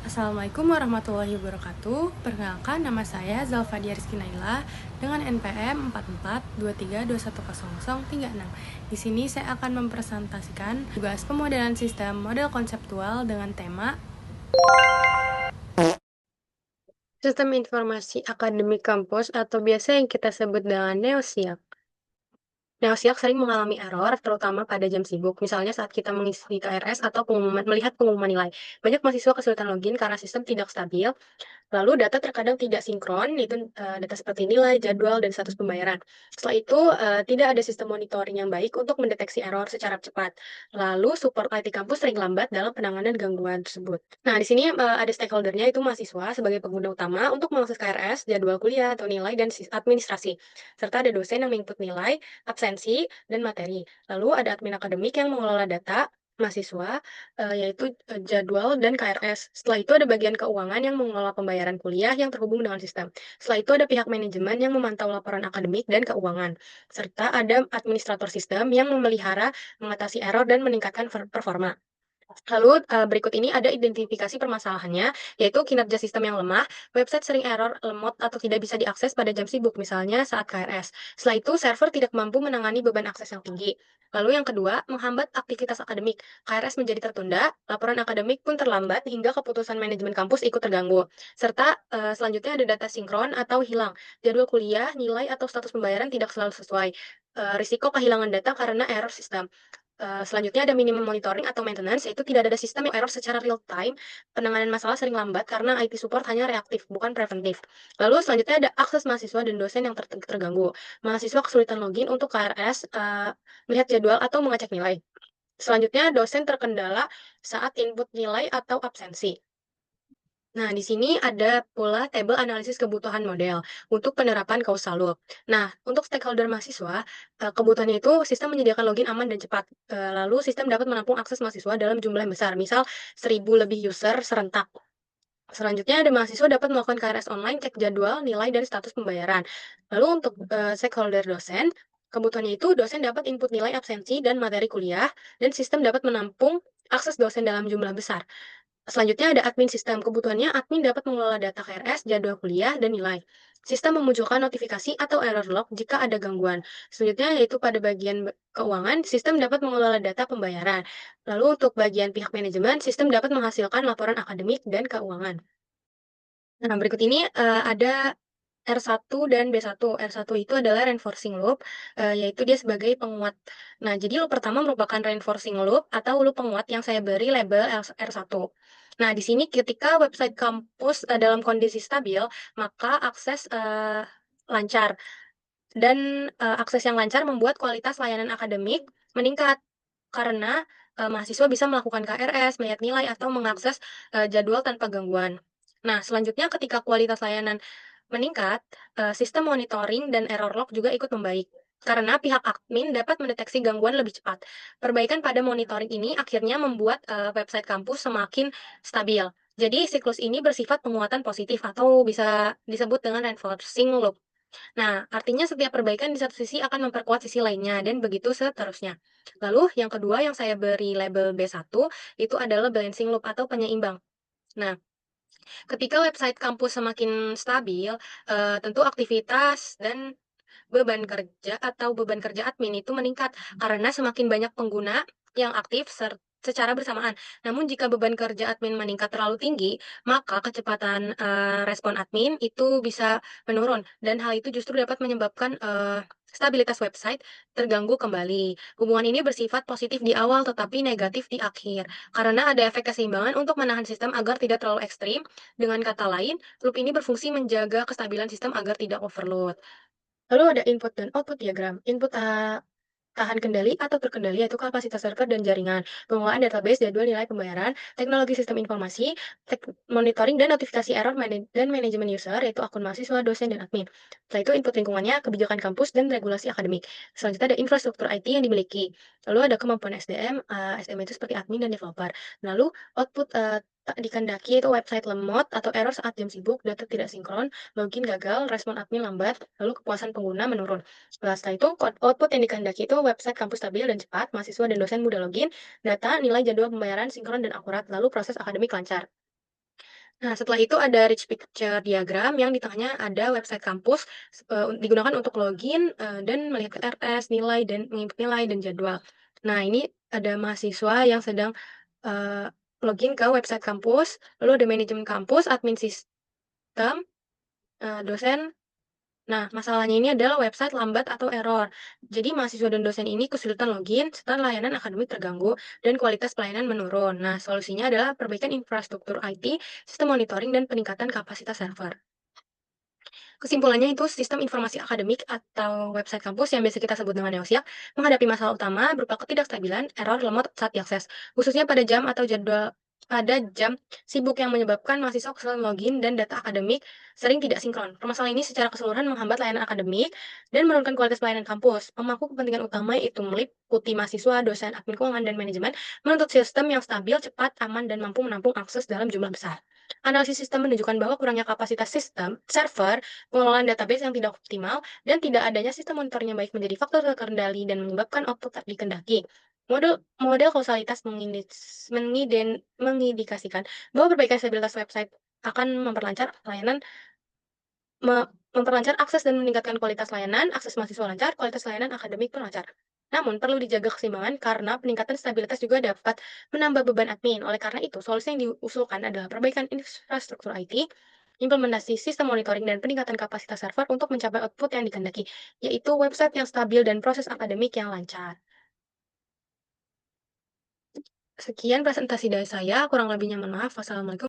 Assalamualaikum warahmatullahi wabarakatuh. Perkenalkan, nama saya Zalfadia Rizky Naila dengan NPM 4423210036. Di sini saya akan mempresentasikan tugas pemodelan sistem model konseptual dengan tema Sistem Informasi Akademik Kampus atau biasa yang kita sebut dengan NEOSIAK. NEOSIAK sering mengalami error, terutama pada jam sibuk, misalnya saat kita mengisi KRS atau melihat pengumuman nilai. Banyak mahasiswa kesulitan login karena sistem tidak stabil. Lalu data terkadang tidak sinkron, itu data seperti nilai, jadwal, dan status pembayaran. Setelah itu, tidak ada sistem monitoring yang baik untuk mendeteksi error secara cepat. Lalu support IT kampus sering lambat dalam penanganan gangguan tersebut. Nah, di sini ada stakeholder-nya itu mahasiswa sebagai pengguna utama untuk mengakses KRS, jadwal kuliah atau nilai dan administrasi. Serta ada dosen yang menginput nilai, absensi, dan materi. Lalu ada admin akademik yang mengelola data mahasiswa, yaitu, jadwal dan KRS. Setelah itu ada bagian keuangan yang mengelola pembayaran kuliah yang terhubung dengan sistem. Setelah itu ada pihak manajemen yang memantau laporan akademik dan keuangan. Serta ada administrator sistem yang memelihara, mengatasi error, dan meningkatkan performa. Lalu, berikut ini ada identifikasi permasalahannya, yaitu kinerja sistem yang lemah, website sering error, lemot, atau tidak bisa diakses pada jam sibuk, misalnya saat KRS. Setelah itu, server tidak mampu menangani beban akses yang tinggi. Lalu yang kedua, menghambat aktivitas akademik. KRS menjadi tertunda, laporan akademik pun terlambat, hingga keputusan manajemen kampus ikut terganggu. Serta, selanjutnya ada data sinkron atau hilang. Jadwal kuliah, nilai, atau status pembayaran tidak selalu sesuai. Risiko kehilangan data karena error sistem. Selanjutnya ada minimum monitoring atau maintenance, yaitu tidak ada sistem yang error secara real time, penanganan masalah sering lambat karena IT support hanya reaktif, bukan preventif. Lalu selanjutnya ada akses mahasiswa dan dosen yang terganggu. Mahasiswa kesulitan login untuk KRS, melihat jadwal atau mengecek nilai. Selanjutnya dosen terkendala saat input nilai atau absensi. Nah, di sini ada pula tabel analisis kebutuhan model untuk penerapan causal loop. Nah, untuk stakeholder mahasiswa, kebutuhannya itu sistem menyediakan login aman dan cepat. Lalu sistem dapat menampung akses mahasiswa dalam jumlah yang besar, misal 1.000 lebih user serentak. Selanjutnya ada mahasiswa dapat melakukan KRS online, cek jadwal, nilai, dan status pembayaran. Lalu untuk stakeholder dosen, kebutuhannya itu dosen dapat input nilai absensi dan materi kuliah, dan sistem dapat menampung akses dosen dalam jumlah besar. Selanjutnya ada admin sistem. Kebutuhannya admin dapat mengelola data KRS, jadwal kuliah, dan nilai. Sistem memunculkan notifikasi atau error log jika ada gangguan. Selanjutnya yaitu pada bagian keuangan, sistem dapat mengelola data pembayaran. Lalu untuk bagian pihak manajemen, sistem dapat menghasilkan laporan akademik dan keuangan. Nah, berikut ini, ada R1 dan B1. R1 itu adalah reinforcing loop, yaitu dia sebagai penguat. Nah, jadi loop pertama merupakan reinforcing loop atau loop penguat yang saya beri label R1. Nah, di sini ketika website kampus, dalam kondisi stabil, maka akses, lancar dan, akses yang lancar membuat kualitas layanan akademik meningkat karena, mahasiswa bisa melakukan KRS, melihat nilai, atau mengakses, jadwal tanpa gangguan. Nah, selanjutnya ketika kualitas layanan meningkat, sistem monitoring dan error log juga ikut membaik, karena pihak admin dapat mendeteksi gangguan lebih cepat. Perbaikan pada monitoring ini akhirnya membuat, website kampus semakin stabil. Jadi siklus ini bersifat penguatan positif atau bisa disebut dengan reinforcing loop. Nah, artinya setiap perbaikan di satu sisi akan memperkuat sisi lainnya dan begitu seterusnya. Lalu yang kedua yang saya beri label B1 itu adalah balancing loop atau penyeimbang. Nah, ketika website kampus semakin stabil, tentu aktivitas dan beban kerja admin itu meningkat karena semakin banyak pengguna yang aktif secara bersamaan. Namun jika beban kerja admin meningkat terlalu tinggi, maka kecepatan, respon admin itu bisa menurun dan hal itu justru dapat menyebabkan, stabilitas website terganggu kembali. Hubungan ini bersifat positif di awal tetapi negatif di akhir, karena ada efek keseimbangan untuk menahan sistem agar tidak terlalu ekstrim. Dengan kata lain, loop ini berfungsi menjaga kestabilan sistem agar tidak overload. Lalu ada input dan output diagram. Input, tahan kendali atau terkendali yaitu kapasitas server dan jaringan, pengelolaan database, jadwal nilai pembayaran, teknologi sistem informasi, monitoring dan notifikasi error dan manajemen user yaitu akun mahasiswa, dosen, dan admin. Setelah itu input lingkungannya, kebijakan kampus, dan regulasi akademik. Selanjutnya ada infrastruktur IT yang dimiliki. Lalu ada kemampuan SDM, SDM itu seperti admin dan developer. Lalu output, tak dikehendaki itu website lemot atau error saat jam sibuk, data tidak sinkron, login gagal, respon admin lambat, lalu kepuasan pengguna menurun. Setelah itu, output yang dikehendaki itu website kampus stabil dan cepat, mahasiswa dan dosen mudah login, data, nilai, jadwal pembayaran sinkron dan akurat, lalu proses akademik lancar. Nah, setelah itu ada rich picture diagram yang di tengahnya ada website kampus, digunakan untuk login, dan melihat KRS, nilai, dan menginput nilai dan jadwal. Nah, ini ada mahasiswa yang sedang, eee, login ke website kampus, lalu ada manajemen kampus, admin sistem, dosen. Nah, masalahnya ini adalah website lambat atau error. Jadi mahasiswa dan dosen ini kesulitan login setelah layanan akademik terganggu dan kualitas pelayanan menurun. Nah, solusinya adalah perbaikan infrastruktur IT, sistem monitoring, dan peningkatan kapasitas server. Kesimpulannya itu sistem informasi akademik atau website kampus yang biasa kita sebut dengan Neosiak menghadapi masalah utama berupa ketidakstabilan, error, lemot saat diakses, khususnya pada jam sibuk yang menyebabkan mahasiswa kesulitan login dan data akademik sering tidak sinkron. Permasalahan ini secara keseluruhan menghambat layanan akademik dan menurunkan kualitas pelayanan kampus. Pemangku kepentingan utama yaitu meliputi mahasiswa, dosen, admin keuangan, dan manajemen menuntut sistem yang stabil, cepat, aman, dan mampu menampung akses dalam jumlah besar. Analisis sistem menunjukkan bahwa kurangnya kapasitas sistem server, pengelolaan database yang tidak optimal, dan tidak adanya sistem monitoring yang baik menjadi faktor terkendali dan menyebabkan output tak dikendaki. Model kausalitas mengindikasikan bahwa perbaikan stabilitas website akan me memperlancar akses dan meningkatkan kualitas layanan, akses mahasiswa lancar, kualitas layanan akademik pun lancar. Namun, perlu dijaga keseimbangan karena peningkatan stabilitas juga dapat menambah beban admin. Oleh karena itu, solusi yang diusulkan adalah perbaikan infrastruktur IT, implementasi sistem monitoring, dan peningkatan kapasitas server untuk mencapai output yang dikehendaki, yaitu website yang stabil dan proses akademik yang lancar. Sekian presentasi dari saya, kurang lebihnya mohon maaf. Wassalamualaikum.